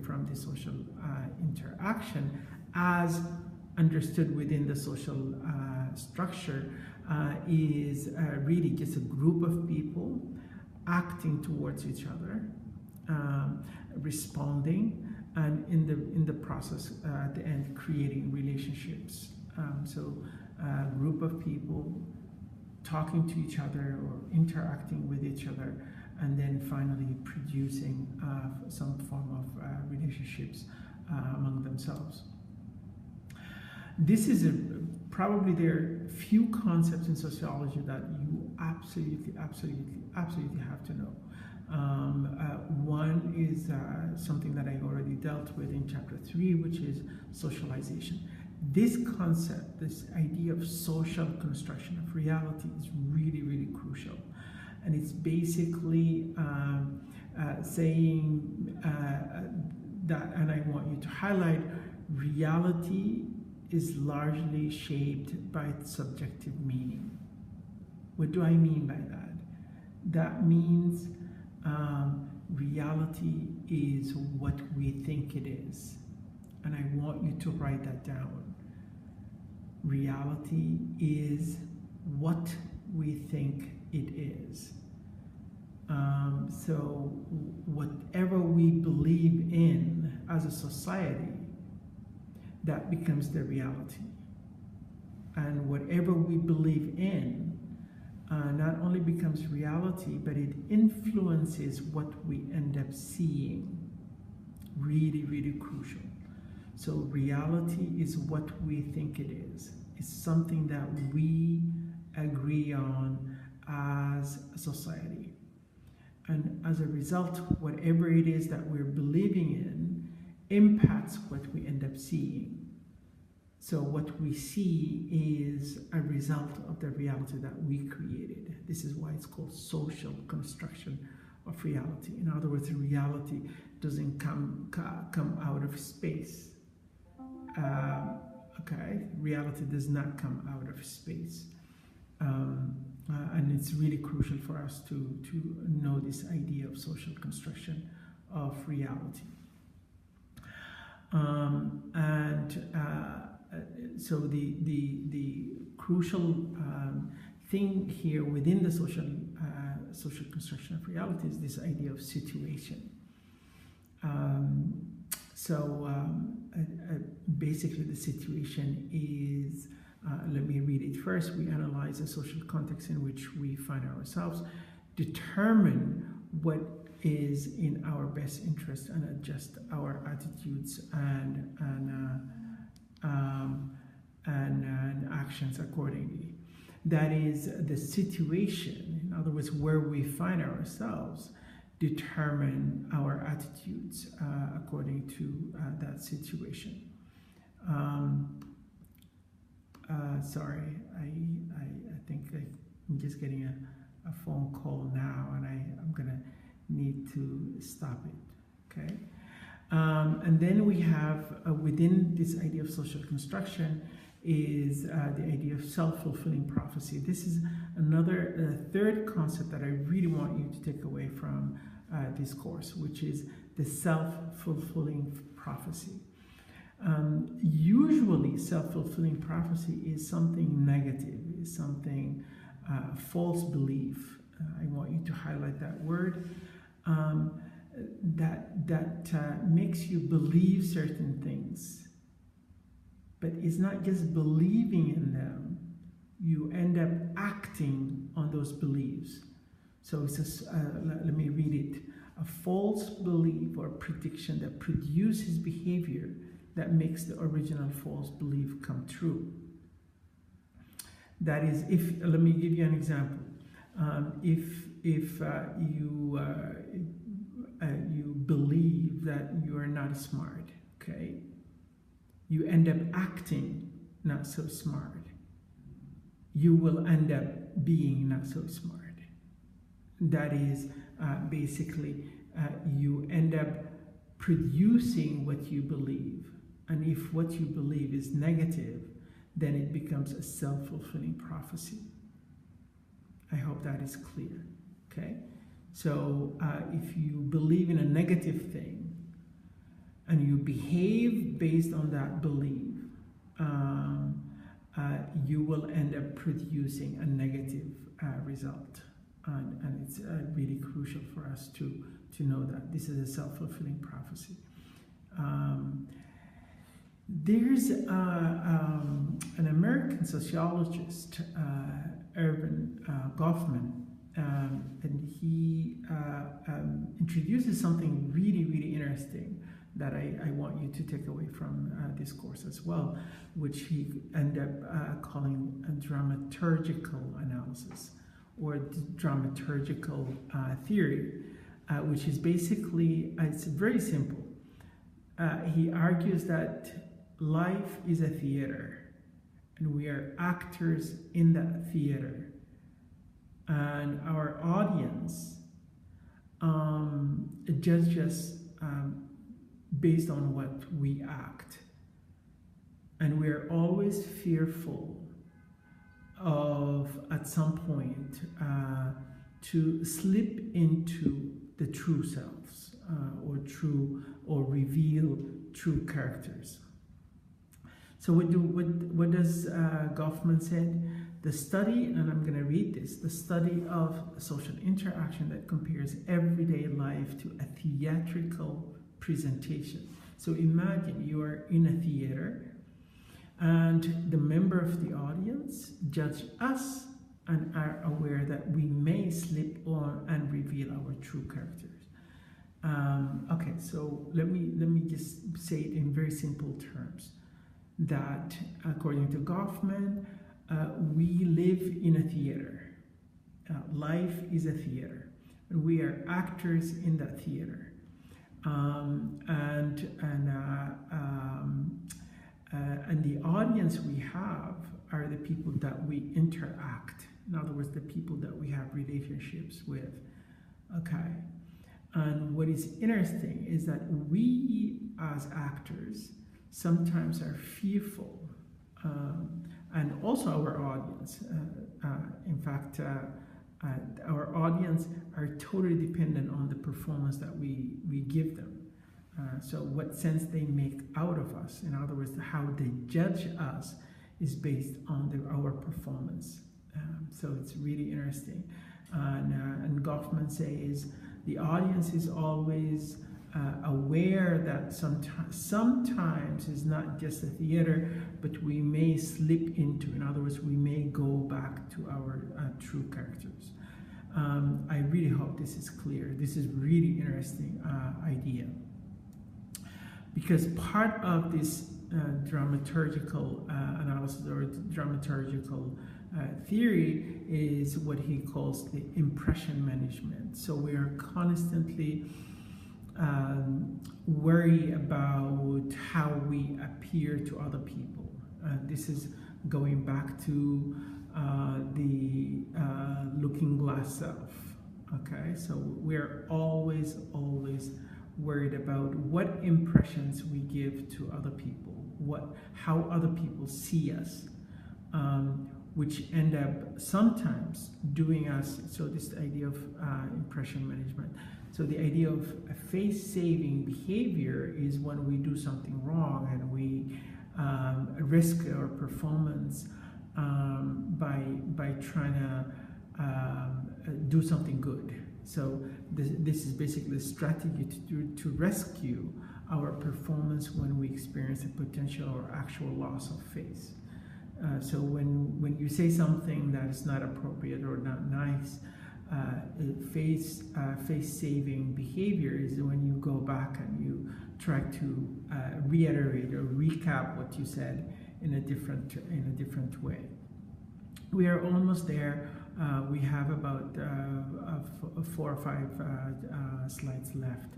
from the social interaction as understood within the social structure is really just a group of people acting towards each other, responding, and in the process at the end creating relationships. So a group of people talking to each other or interacting with each other, and then finally producing some form of relationships among themselves. This is probably there are few concepts in sociology that you absolutely have to know. One is something that I already dealt with in chapter 3, which is socialization. This concept, this idea of social construction of reality, is really, really crucial. And it's basically saying that, and I want you to highlight, reality is largely shaped by subjective meaning. What do I mean by that? That means reality is what we think it is. And I want you to write that down. Reality is what we think it is. So whatever we believe in as a society, that becomes the reality. And whatever we believe in not only becomes reality, but it influences what we end up seeing. Really, really crucial. So reality is what we think it is. It's something that we agree on as a society. And as a result, whatever it is that we're believing in impacts what we end up seeing. So what we see is a result of the reality that we created. This is why it's called social construction of reality. In other words, reality doesn't come out of space. Okay, reality does not come out of space. And it's really crucial for us to know this idea of social construction of reality. So the crucial thing here within the social construction of reality is this idea of situation. Basically the situation is, let me read it first. We analyze the social context in which we find ourselves, determine what is in our best interest, and adjust our attitudes and actions accordingly. That is the situation, in other words, where we find ourselves, determine our attitudes according to that situation. Sorry, I think I'm just getting a phone call now, and I'm gonna need to stop it, okay? And then we have within this idea of social construction is the idea of self-fulfilling prophecy. This is another third concept that I really want you to take away from this course, which is the self-fulfilling prophecy. Usually self-fulfilling prophecy is something negative, is something false belief. I want you to highlight that word. That makes you believe certain things, but it's not just believing in them, you end up acting on those beliefs. So it's let me read it. A false belief or prediction that produces behavior that makes the original false belief come true. That is, let me give you an example. If you believe that you are not smart, okay, you end up acting not so smart. You will end up being not so smart. That is basically you end up producing what you believe. And if what you believe is negative, then it becomes a self-fulfilling prophecy. I hope that is clear, okay? So if you believe in a negative thing, and you behave based on that belief, you will end up producing a negative result. And it's really crucial for us to know that this is a self-fulfilling prophecy. There's an American sociologist, Erving Goffman, and he introduces something really, really interesting that I want you to take away from this course as well, which he ended up calling a dramaturgical analysis, or dramaturgical theory, which is basically, it's very simple. He argues that life is a theater, and we are actors in that theater, and our audience judges based on what we act, and we are always fearful of, at some point, to slip into the true selves, or reveal true characters. So what does Goffman said? The study, and I'm going to read this, the study of social interaction that compares everyday life to a theatrical presentation. So imagine you are in a theater, and the member of the audience judge us and are aware that we may slip on and reveal our true characters. Okay, so let me just say it in very simple terms, that according to Goffman, we live in a theater. Life is a theater, and we are actors in that theater. And the audience we have are the people that we interact. In other words, the people that we have relationships with. Okay. And what is interesting is that we, as actors, sometimes are fearful, and also our audience. In fact, our audience are totally dependent on the performance that we give them. So what sense they make out of us, in other words, how they judge us, is based on our performance. So it's really interesting. And Goffman says the audience is always aware that sometimes it's not just a theater, but we may slip into, in other words, we may go back to our true characters. I really hope this is clear. This is really interesting idea. Because part of this dramaturgical analysis, or dramaturgical theory, is what he calls the impression management. So we are constantly worried about how we appear to other people. This is going back to the looking glass self. Okay, so we're always worried about what impressions we give to other people, how other people see us, which end up sometimes doing us. So this idea of impression management. So the idea of a face-saving behavior is when we do something wrong and we risk our performance by trying to do something good. So this is basically a strategy to rescue our performance when we experience a potential or actual loss of face. So when you say something that is not appropriate or not nice, face-saving behavior is when you go back and you try to reiterate or recap what you said in a different way. We are almost there. We have about 4 or 5 slides left.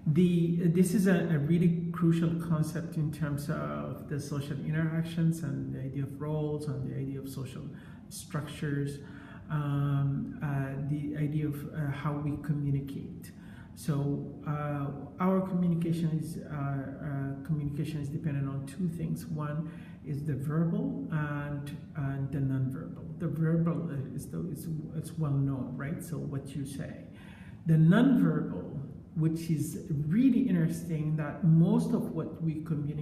This is a really crucial concept in terms of the social interactions and the idea of roles and the idea of social structures, the idea of how we communicate. So our communication is dependent on 2 things. One is the verbal and the nonverbal. The verbal is it's well known, right? So what you say. The nonverbal which is really interesting, that most of what we communicate